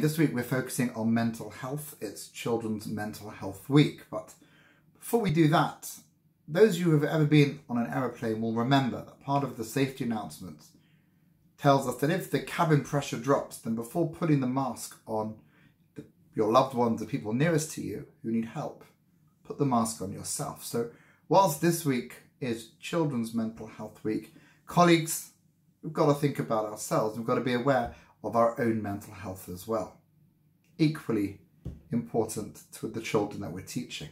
This week we're focusing on mental health. It's Children's Mental Health Week. But before we do that, those of you who have ever been on an aeroplane will remember that part of the safety announcement tells us that if the cabin pressure drops, then before putting the mask on your loved ones, the people nearest to you who need help, put the mask on yourself. So whilst this week is Children's Mental Health Week, colleagues, we've got to think about ourselves. We've got to be aware of our own mental health as well. Equally important to the children that we're teaching.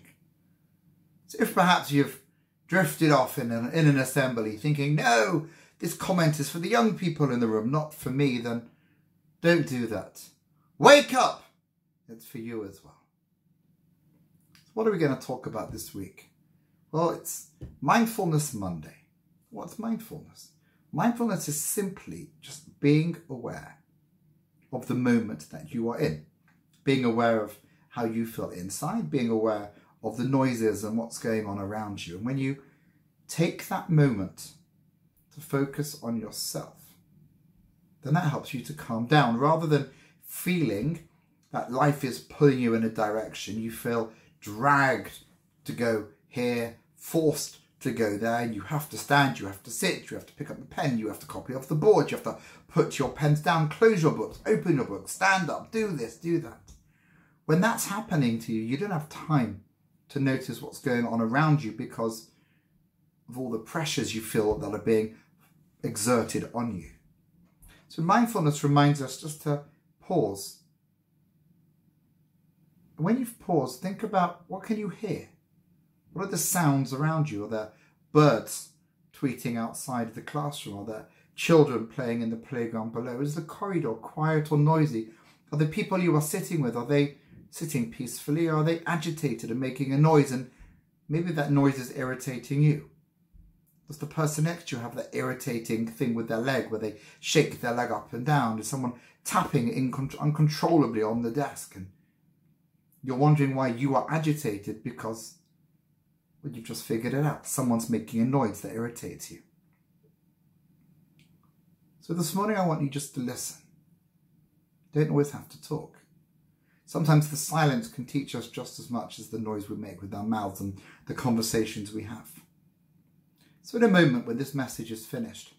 So if perhaps you've drifted off in an assembly thinking, no, this comment is for the young people in the room, not for me, then don't do that. Wake up! It's for you as well. So what are we going to talk about this week? Well, it's Mindfulness Monday. What's mindfulness? Mindfulness is simply just being aware of the moment that you are in. Being aware of how you feel inside, being aware of the noises and what's going on around you. And when you take that moment to focus on yourself, then that helps you to calm down. Rather than feeling that life is pulling you in a direction, you feel dragged to go here, forced to go there. You have to stand, you have to sit, you have to pick up the pen, you have to copy off the board, you have to put your pens down, close your books, open your books, stand up, do this, do that. When that's happening to you, you don't have time to notice what's going on around you because of all the pressures you feel that are being exerted on you. So mindfulness reminds us just to pause. And when you've paused, think about what can you hear? What are the sounds around you? Are there birds tweeting outside the classroom? Are there children playing in the playground below? Is the corridor quiet or noisy? Are the people you are sitting with, are they sitting peacefully? Or are they agitated and making a noise? And maybe that noise is irritating you. Does the person next to you have that irritating thing with their leg where they shake their leg up and down? Is someone tapping uncontrollably on the desk? And you're wondering why you are agitated because you've just figured it out. Someone's making a noise that irritates you. So this morning I want you just to listen. You don't always have to talk. Sometimes the silence can teach us just as much as the noise we make with our mouths and the conversations we have. So in a moment when this message is finished,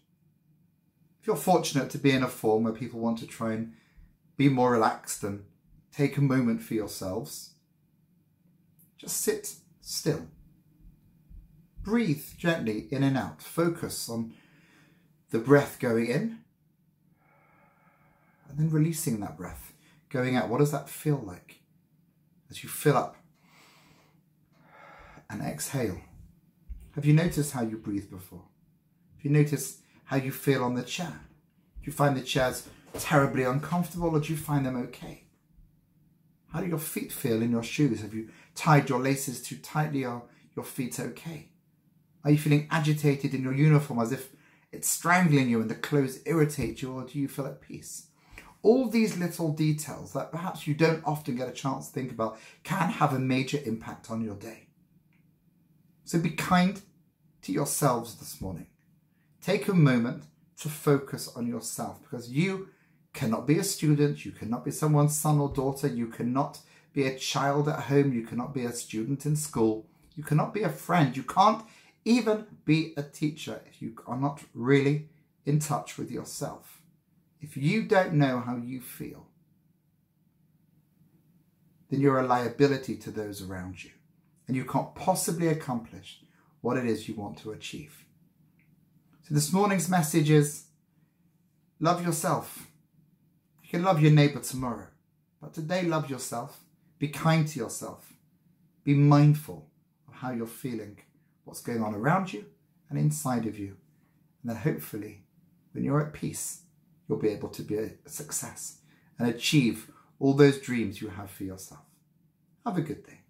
if you're fortunate to be in a form where people want to try and be more relaxed and take a moment for yourselves, just sit still. Breathe gently in and out. Focus on the breath going in and then releasing that breath, going out. What does that feel like as you fill up and exhale? Have you noticed how you breathe before? Have you noticed how you feel on the chair? Do you find the chairs terribly uncomfortable or do you find them okay? How do your feet feel in your shoes? Have you tied your laces too tightly? Are your feet okay? Are you feeling agitated in your uniform as if it's strangling you and the clothes irritate you, or do you feel at peace? All these little details that perhaps you don't often get a chance to think about can have a major impact on your day. So be kind to yourselves this morning. Take a moment to focus on yourself because you cannot be a student, you cannot be someone's son or daughter, you cannot be a child at home, you cannot be a student in school, you cannot be a friend, you can't even be a teacher if you are not really in touch with yourself. If you don't know how you feel, then you're a liability to those around you and you can't possibly accomplish what it is you want to achieve. So this morning's message is love yourself. You can love your neighbour tomorrow, but today love yourself. Be kind to yourself. Be mindful of how you're feeling, what's going on around you and inside of you. And then hopefully, when you're at peace, you'll be able to be a success and achieve all those dreams you have for yourself. Have a good day.